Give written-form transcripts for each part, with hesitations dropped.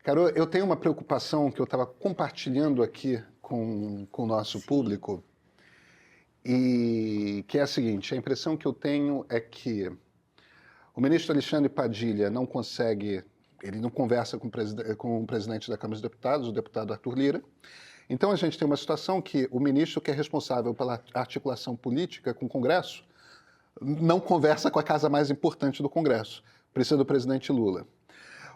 Carol, eu tenho uma preocupação que eu estava compartilhando aqui com o nosso público, e que é a seguinte: a impressão que eu tenho é que o ministro Alexandre Padilha não consegue, ele não conversa com o presidente da Câmara dos Deputados, o deputado Arthur Lira. Então a gente tem uma situação que o ministro que é responsável pela articulação política com o Congresso não conversa com a casa mais importante do Congresso, precisa do presidente Lula.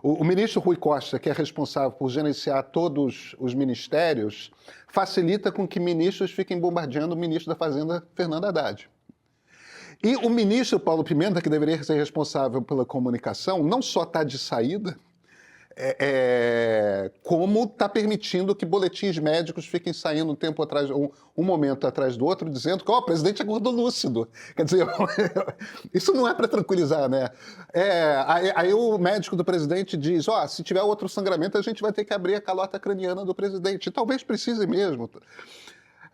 O ministro Rui Costa, que é responsável por gerenciar todos os ministérios, facilita com que ministros fiquem bombardeando o ministro da Fazenda, Fernando Haddad. E o ministro Paulo Pimenta, que deveria ser responsável pela comunicação, não só está de saída, como está permitindo que boletins médicos fiquem saindo um momento atrás do outro, dizendo que o presidente é gordolúcido. Quer dizer, isso não é para tranquilizar, né? Aí o médico do presidente diz, se tiver outro sangramento, a gente vai ter que abrir a calota craniana do presidente. Talvez precise mesmo.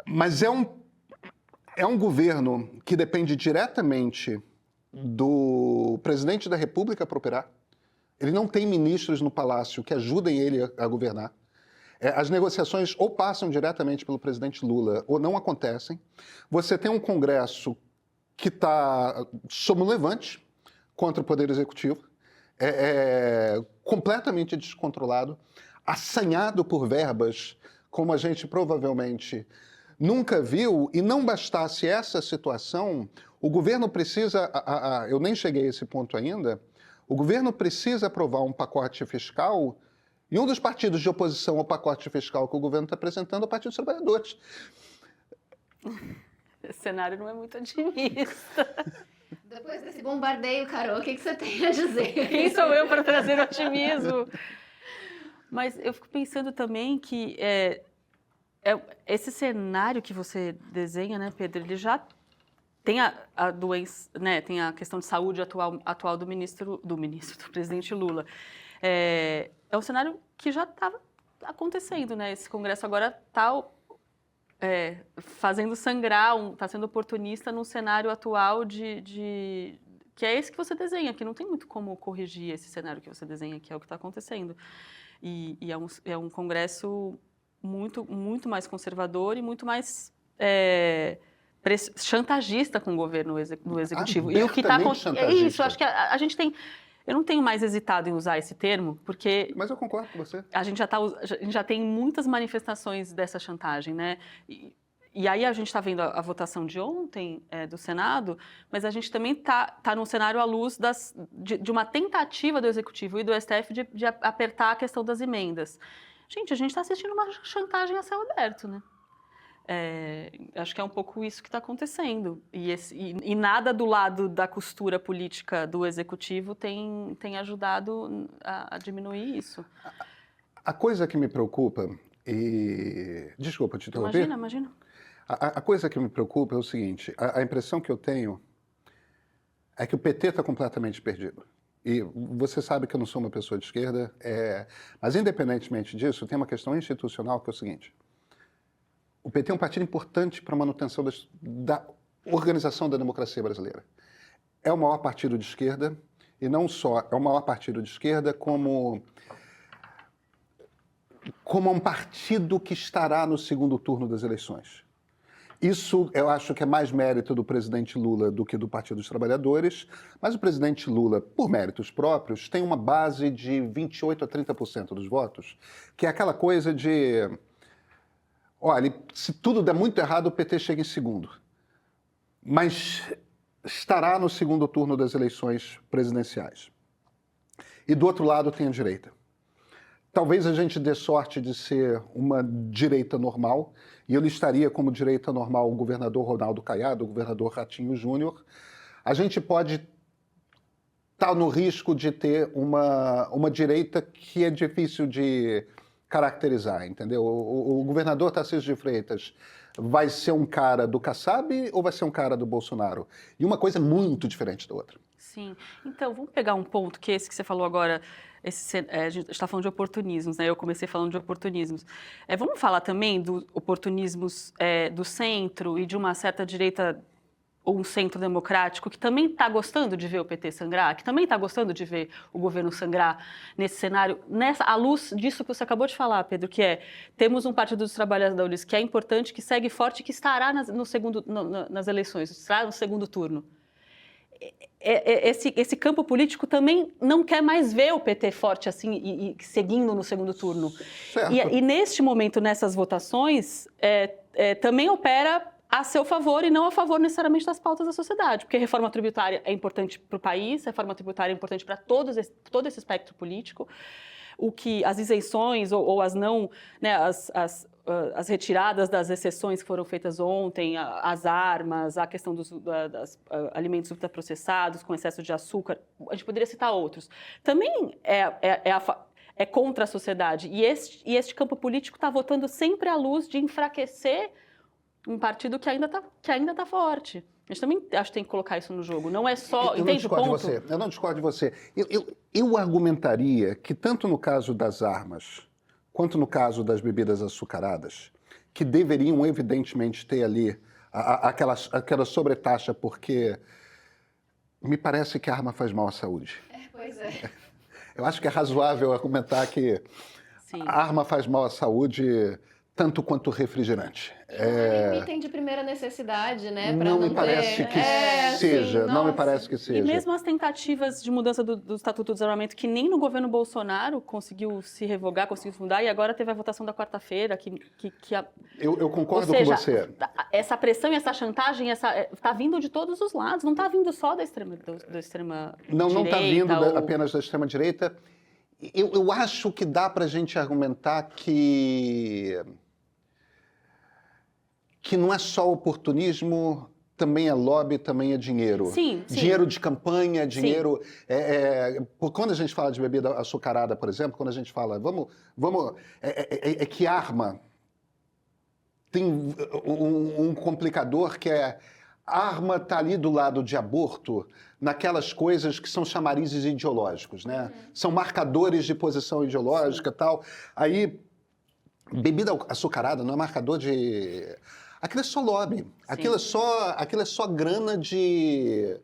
Mas é um governo que depende diretamente do presidente da República para operar. Ele não tem ministros no palácio que ajudem ele a governar. As negociações ou passam diretamente pelo presidente Lula ou não acontecem. Você tem um Congresso que está sob um levante contra o Poder Executivo, completamente descontrolado, assanhado por verbas, como a gente provavelmente nunca viu. E não bastasse essa situação, o governo precisa, eu nem cheguei a esse ponto ainda, o governo precisa aprovar um pacote fiscal e um dos partidos de oposição ao pacote fiscal que o governo está apresentando é o Partido dos Trabalhadores. Esse cenário não é muito otimista. Depois desse bombardeio, Carol, o que você tem a dizer? Quem sou eu para trazer otimismo? Mas eu fico pensando também que esse cenário que você desenha, né, Pedro, ele já tem a doença, né, tem a questão de saúde atual do presidente Lula. É um cenário que já estava acontecendo, né? Esse Congresso agora está fazendo sangrar, está sendo oportunista num cenário atual que é esse que você desenha, que não tem muito como corrigir esse cenário que você desenha, que é o que está acontecendo. E é um Congresso muito, muito mais conservador e muito mais chantagista com o governo no executivo. E o que está acontecendo é isso. Acho que a gente tem. Eu não tenho mais hesitado em usar esse termo, porque. Mas eu concordo com você. A gente já tem muitas manifestações dessa chantagem, né? E aí a gente está vendo a votação de ontem do Senado, mas a gente também está num cenário à luz de uma tentativa do Executivo e do STF de apertar a questão das emendas. Gente, a gente está assistindo uma chantagem a céu aberto, né? Acho que é um pouco isso que está acontecendo. E nada do lado da costura política do Executivo tem ajudado a diminuir isso. A coisa que me preocupa, desculpa te interromper. Imagina. A coisa que me preocupa é o seguinte: a impressão que eu tenho é que o PT está completamente perdido. E você sabe que eu não sou uma pessoa de esquerda, mas independentemente disso, tem uma questão institucional que é o seguinte: o PT é um partido importante para a manutenção da organização da democracia brasileira. É o maior partido de esquerda, e não só é o maior partido de esquerda, como um partido que estará no segundo turno das eleições. Isso eu acho que é mais mérito do presidente Lula do que do Partido dos Trabalhadores, mas o presidente Lula, por méritos próprios, tem uma base de 28% a 30% dos votos, que é aquela coisa de: olha, se tudo der muito errado, o PT chega em segundo. Mas estará no segundo turno das eleições presidenciais. E do outro lado tem a direita. Talvez a gente dê sorte de ser uma direita normal, e eu listaria como direita normal o governador Ronaldo Caiado, o governador Ratinho Júnior. A gente pode estar no risco de ter uma direita que é difícil de caracterizar, entendeu? O governador Tarcísio de Freitas vai ser um cara do Kassab ou vai ser um cara do Bolsonaro? E uma coisa é muito diferente da outra. Sim. Então, vamos pegar um ponto, que é esse que você falou agora. A gente está falando de oportunismos, né? Eu comecei falando de oportunismos. Vamos falar também dos oportunismos do centro e de uma certa direita ou um centro democrático que também está gostando de ver o PT sangrar, que também está gostando de ver o governo sangrar nesse cenário, à luz disso que você acabou de falar, Pedro, que é, temos um Partido dos Trabalhadores que é importante, que segue forte, que estará nas eleições, estará no segundo turno. Esse campo político também não quer mais ver o PT forte assim e seguindo no segundo turno. E neste momento, nessas votações, também opera a seu favor e não a favor necessariamente das pautas da sociedade, porque reforma tributária é importante para o país, reforma tributária é importante para todo esse espectro político, o que as isenções ou as não, né, as retiradas das exceções que foram feitas ontem, as armas, a questão dos alimentos ultraprocessados com excesso de açúcar, a gente poderia citar outros. Também é contra a sociedade. E este campo político está votando sempre à luz de enfraquecer um partido que ainda tá forte. A gente também acho que tem que colocar isso no jogo. Não é só... Entende o ponto? Eu não discordo de você. Eu argumentaria que tanto no caso das armas quanto no caso das bebidas açucaradas, que deveriam evidentemente ter ali aquela sobretaxa, porque me parece que a arma faz mal à saúde. Pois é. Eu acho que é razoável argumentar que Sim. A arma faz mal à saúde tanto quanto o refrigerante. É um item de primeira necessidade, né? Não me parece que seja, não me parece que seja. E mesmo as tentativas de mudança do Estatuto do Desarmamento, que nem no governo Bolsonaro conseguiu se revogar, conseguiu se mudar, e agora teve a votação da quarta-feira, Eu concordo ou seja, com você. Essa pressão e essa chantagem está vindo de todos os lados, não está vindo só da extrema Não está direita, vindo apenas da extrema-direita. Eu acho que dá para a gente argumentar que não é só oportunismo, também é lobby, também é dinheiro. Sim. Dinheiro de campanha, dinheiro... Quando a gente fala de bebida açucarada, por exemplo, quando a gente fala, que arma tem um complicador que é... A arma está ali do lado de aborto, naquelas coisas que são chamarizes ideológicos, né? São marcadores de posição ideológica e tal. Aí, bebida açucarada não é marcador de... Aquilo é só lobby. Aquilo é só grana de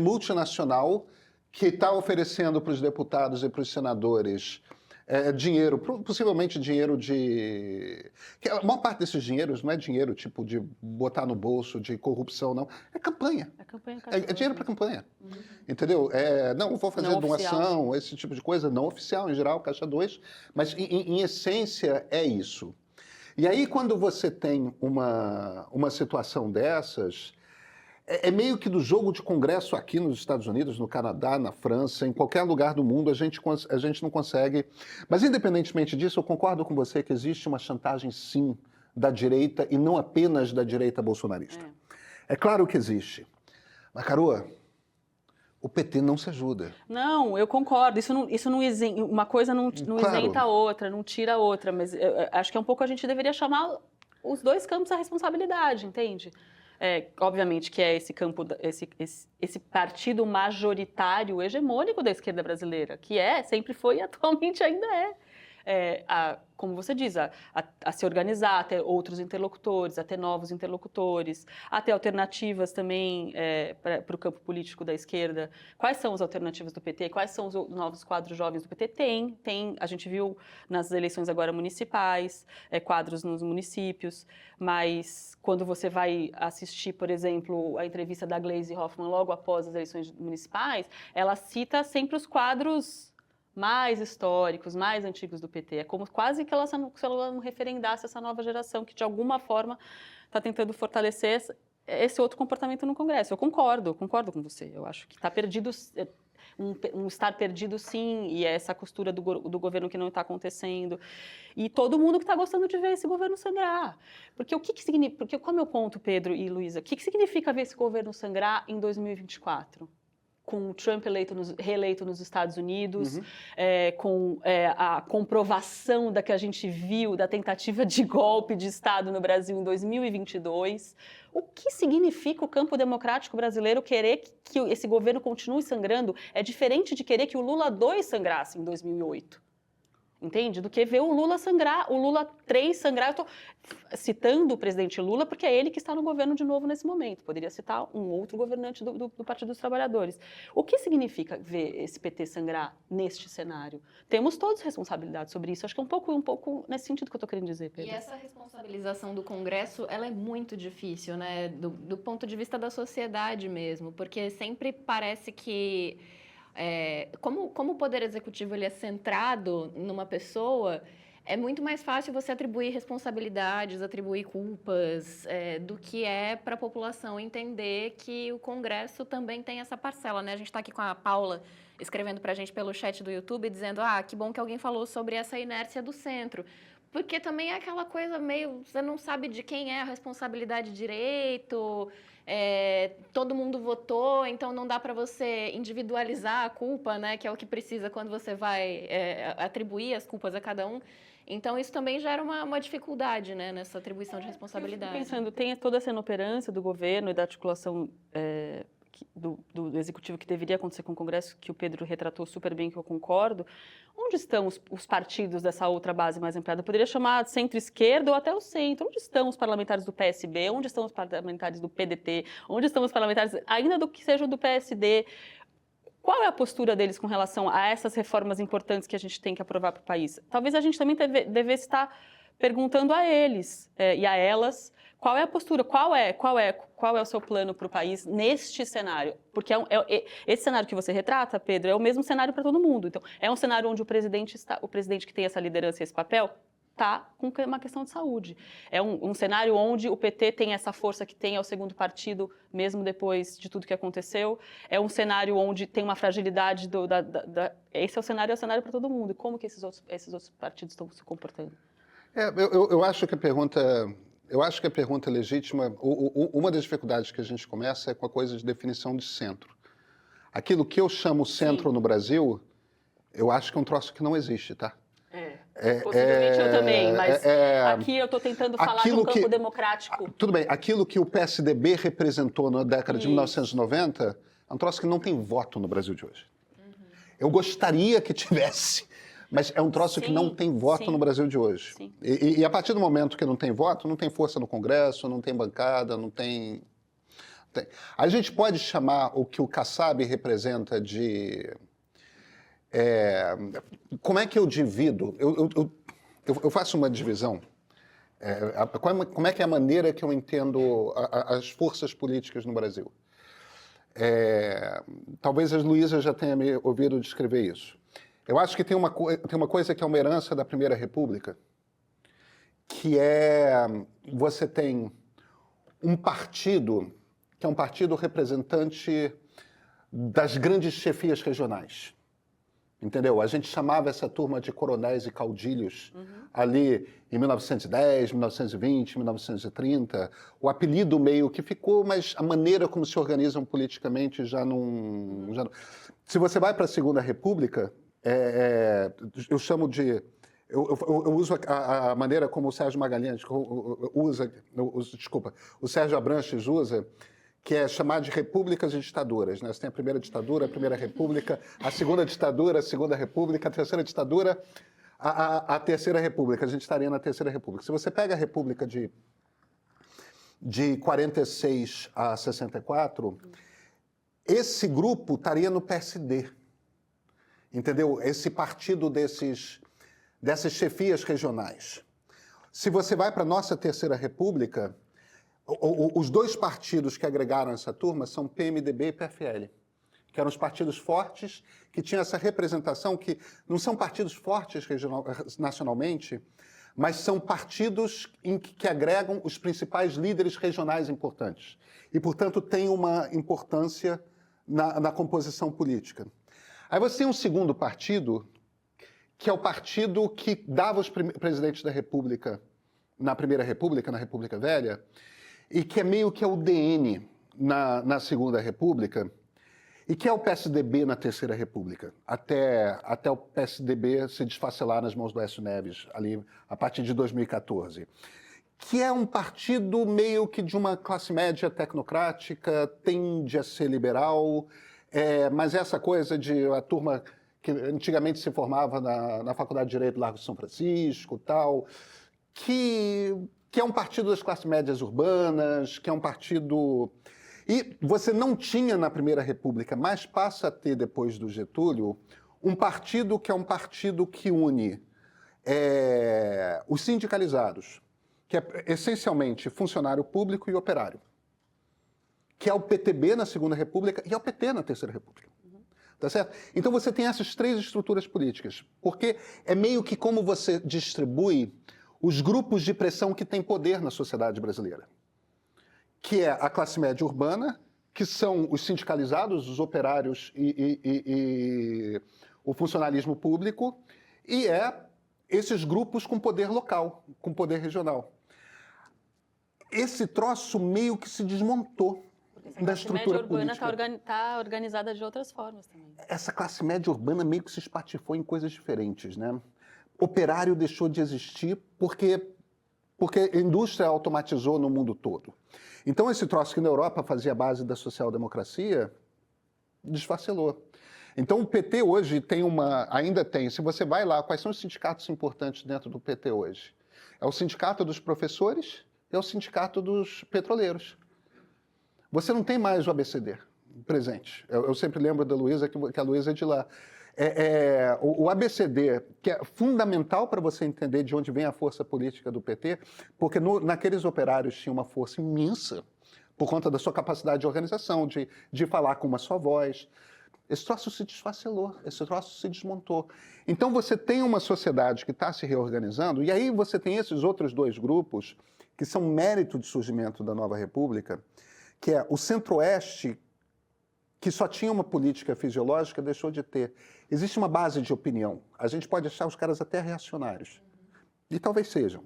multinacional que está oferecendo para os deputados e para os senadores dinheiro, possivelmente dinheiro de... A maior parte desses dinheiros não é dinheiro tipo de botar no bolso, de corrupção, não. É campanha. É dinheiro para campanha. Entendeu? Não vou fazer doação, esse tipo de coisa, não oficial em geral, caixa 2, mas em essência é isso. E aí quando você tem uma situação dessas... É meio que do jogo de congresso aqui nos Estados Unidos, no Canadá, na França, em qualquer lugar do mundo, a gente não consegue. Mas, independentemente disso, eu concordo com você que existe uma chantagem, sim, da direita e não apenas da direita bolsonarista. É claro que existe. Mas, Caroa, o PT não se ajuda. Não, eu concordo. Isso não isenta, uma coisa não isenta a outra, não tira a outra. Mas eu acho que é um pouco a gente deveria chamar os dois campos à responsabilidade, entende? Obviamente que é esse campo, esse partido majoritário, hegemônico da esquerda brasileira, que sempre foi e atualmente ainda como você diz, a se organizar, a ter outros interlocutores, a ter novos interlocutores, a ter alternativas também para o campo político da esquerda. Quais são as alternativas do PT? Quais são os novos quadros jovens do PT? A gente viu nas eleições agora municipais, quadros nos municípios, mas quando você vai assistir, por exemplo, a entrevista da Gleisi Hoffmann logo após as eleições municipais, ela cita sempre os quadros mais históricos, mais antigos do PT. É como quase que ela não referendasse essa nova geração que, de alguma forma, está tentando fortalecer esse outro comportamento no Congresso. Eu concordo com você. Eu acho que está perdido, um estar perdido, sim, e é essa costura do governo que não está acontecendo. E todo mundo que está gostando de ver esse governo sangrar. Porque o que significa... Porque qual é o meu ponto, Pedro e Luísa? O que significa ver esse governo sangrar em 2024? Com o Trump reeleito nos Estados Unidos, com a comprovação da que a gente viu da tentativa de golpe de Estado no Brasil em 2022. O que significa o campo democrático brasileiro querer que esse governo continue sangrando? É diferente de querer que o Lula II sangrasse em 2008. entende? Do que ver o Lula sangrar, o Lula 3 sangrar. Eu estou citando o presidente Lula porque é ele que está no governo de novo nesse momento. Poderia citar um outro governante do Partido dos Trabalhadores. O que significa ver esse PT sangrar neste cenário? Temos todos responsabilidade sobre isso. Acho que é um pouco nesse sentido que eu estou querendo dizer, Pedro. E essa responsabilização do Congresso, ela é muito difícil, né? Do ponto de vista da sociedade mesmo, porque sempre parece que como o Poder Executivo ele é centrado numa pessoa, é muito mais fácil você atribuir responsabilidades, atribuir culpas, do que é para a população entender que o Congresso também tem essa parcela, né? A gente está aqui com a Paula escrevendo para a gente pelo chat do YouTube, dizendo, que bom que alguém falou sobre essa inércia do centro. Porque também é aquela coisa meio, você não sabe de quem é a responsabilidade direito, todo mundo votou, então não dá para você individualizar a culpa, né? Que é o que precisa quando você vai atribuir as culpas a cada um. Então, isso também gera uma dificuldade, né, nessa atribuição de responsabilidade. Eu fico pensando, tem toda essa inoperância do governo e da articulação do executivo que deveria acontecer com o Congresso, que o Pedro retratou super bem, que eu concordo. Onde estão os partidos dessa outra base mais ampliada? Eu poderia chamar de centro-esquerda ou até o centro. Onde estão os parlamentares do PSB? Onde estão os parlamentares do PDT? Onde estão os parlamentares, ainda do que sejam do PSD? Qual é a postura deles com relação a essas reformas importantes que a gente tem que aprovar para o país? Talvez a gente também devesse estar perguntando a eles e a elas qual é a postura, qual é o seu plano para o país neste cenário? Porque esse cenário que você retrata, Pedro, é o mesmo cenário para todo mundo. Então, é um cenário onde o presidente que tem essa liderança e esse papel está com uma questão de saúde. É um cenário onde o PT tem essa força que tem, é o segundo partido, mesmo depois de tudo que aconteceu. É um cenário onde tem uma fragilidade esse é o cenário para todo mundo. E como que esses outros partidos estão se comportando? Eu acho que a pergunta é legítima. Uma das dificuldades que a gente começa é com a coisa de definição de centro. Aquilo que eu chamo centro no Brasil, eu acho que é um troço que não existe, tá? Possivelmente eu também, mas aqui eu estou tentando falar de um campo democrático. Tudo bem, aquilo que o PSDB representou na década de 1990 é um troço que não tem voto no Brasil de hoje. Eu gostaria que tivesse, mas é um troço que não tem voto no Brasil de hoje. E a partir do momento que não tem voto, não tem força no Congresso, não tem bancada, não tem... A gente pode chamar o que o Kassab representa de... como é que eu divido? Eu faço uma divisão. Como é que é a maneira que eu entendo as forças políticas no Brasil? Talvez a Luísa já tenha me ouvido descrever isso. Eu acho que tem uma coisa que é uma herança da Primeira República, que você tem um partido que é um partido representante das grandes chefias regionais. Entendeu? A gente chamava essa turma de coronéis e caudilhos ali em 1910, 1920, 1930. O apelido meio que ficou, mas a maneira como se organizam politicamente já não... Se você vai para a Segunda República, eu chamo de... Eu uso a maneira como o Sérgio Magalhães usa... Desculpa, o Sérgio Abranches usa, que é chamar de repúblicas e ditaduras. Né? Você tem a primeira ditadura, a primeira república, a segunda ditadura, a segunda república, a terceira ditadura, a terceira república. A gente estaria na terceira república. Se você pega a república de 46 a 64, esse grupo estaria no PSD. Entendeu? Esse partido dessas chefias regionais. Se você vai para a nossa terceira república... Os dois partidos que agregaram essa turma são PMDB e PFL, que eram os partidos fortes, que tinham essa representação, que não são partidos fortes nacionalmente, mas são partidos que agregam os principais líderes regionais importantes. E, portanto, têm uma importância na composição política. Aí você tem um segundo partido, que é o partido que dava os presidentes da República na Primeira República, na República Velha, e que é meio que é o DN na Segunda República, e que é o PSDB na Terceira República, até o PSDB se desfacelar nas mãos do Aécio Neves, ali a partir de 2014. Que é um partido meio que de uma classe média tecnocrática, tende a ser liberal, mas essa coisa de a turma que antigamente se formava na Faculdade de Direito do Largo de São Francisco, tal, que é um partido das classes médias urbanas, que é um partido... E você não tinha na Primeira República, mas passa a ter depois do Getúlio, um partido que é um partido que une os sindicalizados, que é essencialmente funcionário público e operário, que é o PTB na Segunda República e é o PT na Terceira República. Tá certo? Então você tem essas três estruturas políticas, porque é meio que como você distribui os grupos de pressão que têm poder na sociedade brasileira, que é a classe média urbana, que são os sindicalizados, os operários e o funcionalismo público, e esses grupos com poder local, com poder regional. Esse troço meio que se desmontou da estrutura política. A classe média urbana está organizada de outras formas também. Essa classe média urbana meio que se espatifou em coisas diferentes, né? Operário deixou de existir porque a indústria automatizou no mundo todo. Então, esse troço que na Europa fazia base da social-democracia, desfacelou. Então, o PT hoje ainda tem, se você vai lá, quais são os sindicatos importantes dentro do PT hoje? É o sindicato dos professores e é o sindicato dos petroleiros. Você não tem mais o ABCD presente. Eu sempre lembro da Luísa, que a Luísa é de lá. O ABCD, que é fundamental para você entender de onde vem a força política do PT, porque naqueles operários tinha uma força imensa por conta da sua capacidade de organização, de falar com uma só voz. Esse troço se desfacelou, esse troço se desmontou. Então você tem uma sociedade que está se reorganizando, e aí você tem esses outros dois grupos, que são mérito de surgimento da Nova República, que é o Centro-Oeste, que só tinha uma política fisiológica, deixou de ter. Existe uma base de opinião. A gente pode achar os caras até reacionários. E talvez sejam.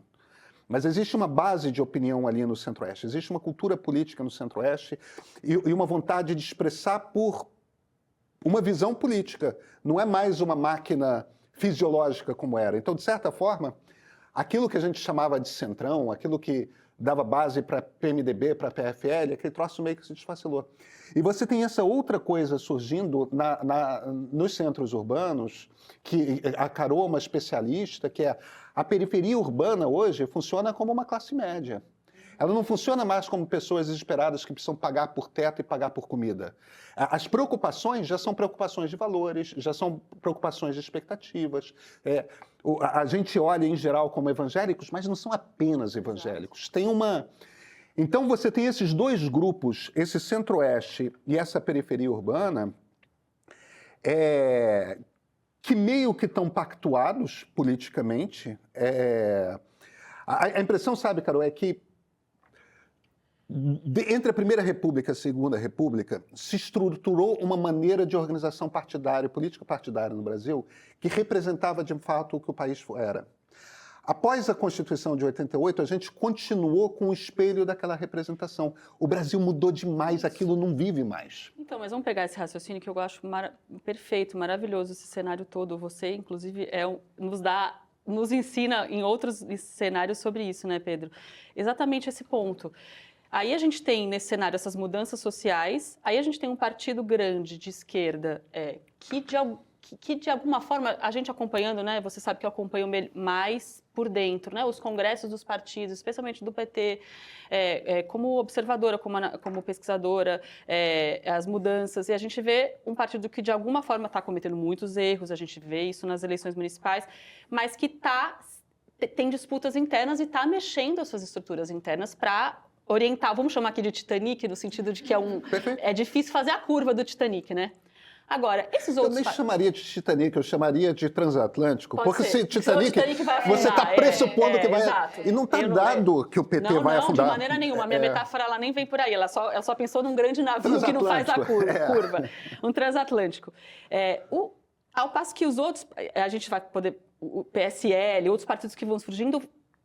Mas existe uma base de opinião ali no Centro-Oeste. Existe uma cultura política no Centro-Oeste e uma vontade de expressar por uma visão política. Não é mais uma máquina fisiológica como era. Então, de certa forma, aquilo que a gente chamava de centrão, aquilo que dava base para PMDB, para PFL, aquele troço meio que se desfacelou. E você tem essa outra coisa surgindo nos centros urbanos, que a Carol é uma especialista, que é a periferia urbana hoje funciona como uma classe média. Ela não funciona mais como pessoas desesperadas que precisam pagar por teto e pagar por comida. As preocupações já são preocupações de valores, já são preocupações de expectativas. A gente olha, em geral, como evangélicos, mas não são apenas evangélicos. Então, você tem esses dois grupos, esse centro-oeste e essa periferia urbana, que meio que estão pactuados politicamente. A impressão, sabe, Carol, é que entre a Primeira República e a Segunda República, se estruturou uma maneira de organização partidária, política partidária no Brasil, que representava, de fato, o que o país era. Após a Constituição de 88, a gente continuou com o espelho daquela representação. O Brasil mudou demais, aquilo não vive mais. Então, mas vamos pegar esse raciocínio que eu acho perfeito, maravilhoso, esse cenário todo. Você, inclusive, nos ensina em outros cenários sobre isso, né, Pedro? Exatamente esse ponto. Aí a gente tem, nesse cenário, essas mudanças sociais, aí a gente tem um partido grande de esquerda que de alguma forma, a gente acompanhando, né, você sabe que eu acompanho mais por dentro, né, os congressos dos partidos, especialmente do PT, como observadora, como pesquisadora, as mudanças, e a gente vê um partido que de alguma forma está cometendo muitos erros, a gente vê isso nas eleições municipais, mas que tem disputas internas e está mexendo as suas estruturas internas para orientar, vamos chamar aqui de Titanic, no sentido de que é difícil fazer a curva do Titanic, né? Agora, esses outros... Eu nem chamaria de Titanic, eu chamaria de transatlântico. Pode porque ser. Se Titanic vai afundar, você está pressupondo que vai... Exato. E não está dado que o PT vai afundar. Não, de maneira nenhuma. A minha metáfora ela nem vem por aí. Ela só pensou num grande navio que não faz a curva. Um transatlântico. Ao passo que os outros... A gente vai poder... O PSL, outros partidos que vão surgindo...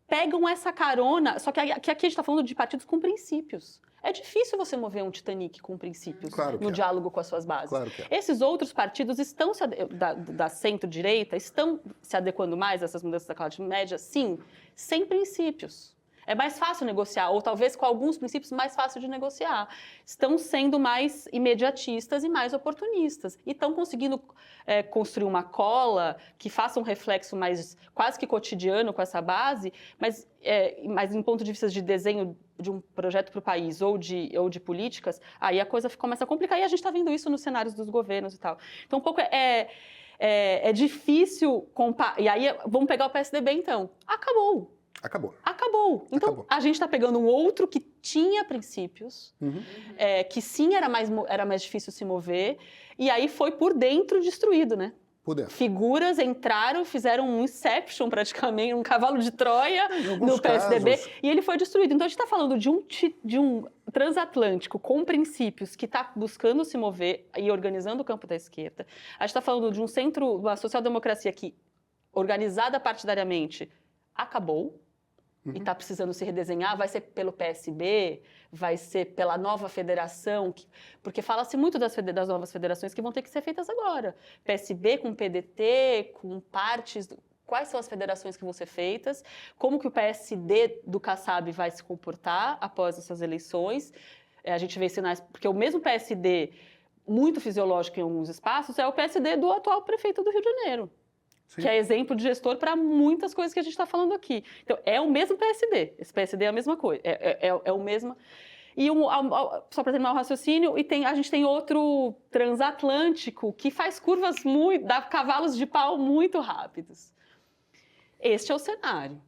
pegam essa carona, só que aqui a gente está falando de partidos com princípios. É difícil você mover um Titanic com princípios no diálogo com as suas bases. Claro que é. Esses outros partidos da centro-direita estão se adequando mais a essas mudanças da classe média? Sim, sem princípios. é mais fácil negociar, ou talvez com alguns princípios mais fácil de negociar. Estão sendo mais imediatistas e mais oportunistas. E estão conseguindo construir uma cola que faça um reflexo mais quase que cotidiano com essa base, mas em ponto de vista de desenho de um projeto para o país ou de políticas, aí a coisa começa a complicar. E a gente está vendo isso nos cenários dos governos e tal. Então, um pouco é difícil comparar. E aí, vamos pegar o PSDB, então. Acabou. Então, Acabou. a gente está pegando um outro que tinha princípios, que sim era mais difícil se mover, e aí foi por dentro destruído, né? Por dentro. Figuras entraram, fizeram um Inception praticamente, um cavalo de Troia no PSDB, e ele foi destruído. Então, a gente está falando de um transatlântico com princípios que está buscando se mover e organizando o campo da esquerda. A gente está falando de um centro, uma social-democracia que, organizada partidariamente, acabou. E está precisando se redesenhar, vai ser pelo PSB, vai ser pela nova federação, porque fala-se muito das novas federações que vão ter que ser feitas agora. PSB com PDT, com partes... Quais são as federações que vão ser feitas? Como que o PSD do Kassab vai se comportar após essas eleições? A gente vê sinais... Porque o mesmo PSD, muito fisiológico em alguns espaços, é o PSD do atual prefeito do Rio de Janeiro. Sim. Que é exemplo de gestor para muitas coisas que a gente está falando aqui. Então, é o mesmo PSD. Esse PSD é a mesma coisa. É o mesmo... E só para terminar o raciocínio, a gente tem outro transatlântico que faz curvas dá cavalos de pau muito rápidos. Este é o cenário,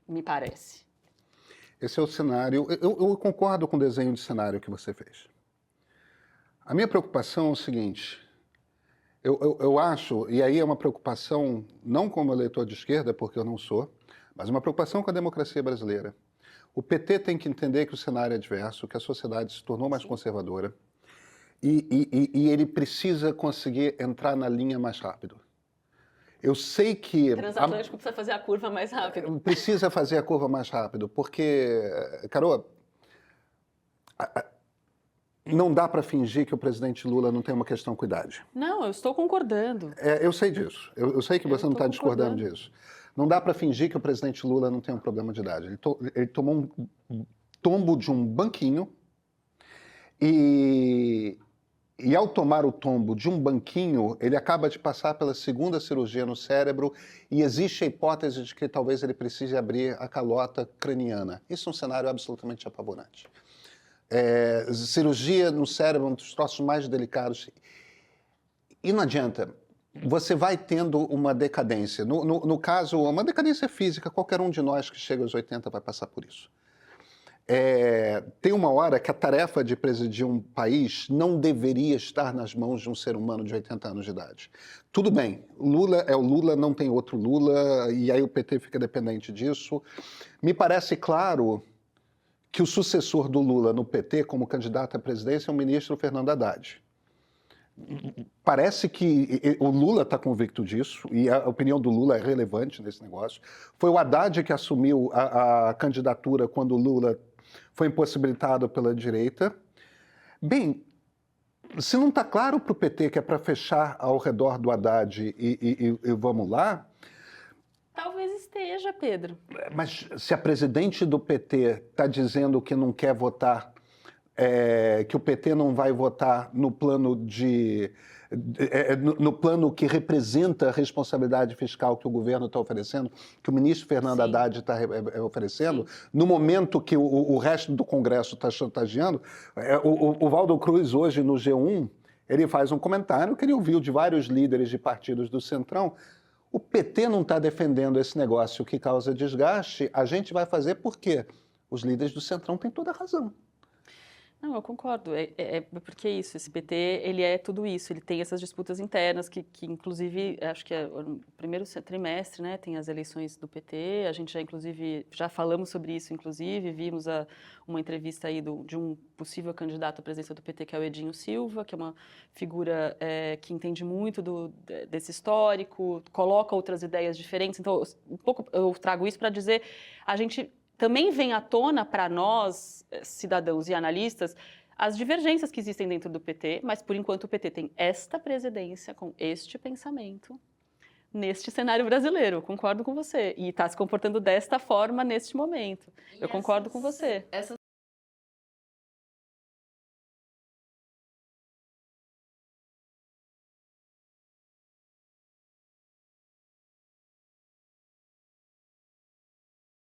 me parece. Esse é o cenário. Eu concordo com o desenho de cenário que você fez. A minha preocupação é o seguinte... Eu acho, e aí é uma preocupação, não como eleitor de esquerda, porque eu não sou, mas uma preocupação com a democracia brasileira. O PT tem que entender que o cenário é adverso, que a sociedade se tornou mais conservadora, e ele precisa conseguir entrar na linha mais rápido. Eu sei que... O transatlântico precisa fazer a curva mais rápido. Precisa fazer a curva mais rápido, porque, Carol, não dá para fingir que o presidente Lula não tem uma questão com idade. Não, eu estou concordando. Eu sei disso. Eu sei que você não está discordando disso. Não dá para fingir que o presidente Lula não tem um problema de idade. Ele tomou um tombo de um banquinho e ao tomar o tombo de um banquinho, ele acaba de passar pela segunda cirurgia no cérebro e existe a hipótese de que talvez ele precise abrir a calota craniana. Isso é um cenário absolutamente apavorante. Cirurgia no cérebro é um dos troços mais delicados. E não adianta, você vai tendo uma decadência. No caso, uma decadência física, qualquer um de nós que chega aos 80 vai passar por isso. Tem uma hora que a tarefa de presidir um país não deveria estar nas mãos de um ser humano de 80 anos de idade. Tudo bem, Lula é o Lula, não tem outro Lula, e aí o PT fica dependente disso. Me parece claro que o sucessor do Lula no PT, como candidato à presidência, é o ministro Fernando Haddad. Parece que o Lula está convicto disso, e a opinião do Lula é relevante nesse negócio. Foi o Haddad que assumiu a candidatura quando o Lula foi impossibilitado pela direita. Bem, se não está claro para o PT que é para fechar ao redor do Haddad e vamos lá... Talvez esteja, Pedro. Mas se a presidente do PT está dizendo que não quer votar, que o PT não vai votar no plano no plano que representa a responsabilidade fiscal que o governo está oferecendo, que o ministro Fernando Haddad está oferecendo, no momento que o resto do Congresso está chantageando, o Waldo Cruz hoje no G1, ele faz um comentário que ele ouviu de vários líderes de partidos do Centrão. O PT não está defendendo esse negócio que causa desgaste, a gente vai fazer porque os líderes do Centrão têm toda a razão. Não, eu concordo. Porque é isso, esse PT, ele é tudo isso, ele tem essas disputas internas que inclusive, acho que é o primeiro trimestre, né, tem as eleições do PT, a gente já falamos sobre isso, inclusive, vimos uma entrevista aí de um possível candidato à presidência do PT, que é o Edinho Silva, que é uma figura que entende muito desse histórico, coloca outras ideias diferentes, então eu trago isso para dizer, a gente também vem à tona para nós, cidadãos e analistas, as divergências que existem dentro do PT, mas por enquanto o PT tem esta presidência com este pensamento, neste cenário brasileiro. Eu concordo com você. E está se comportando desta forma neste momento. Eu concordo com você. Essas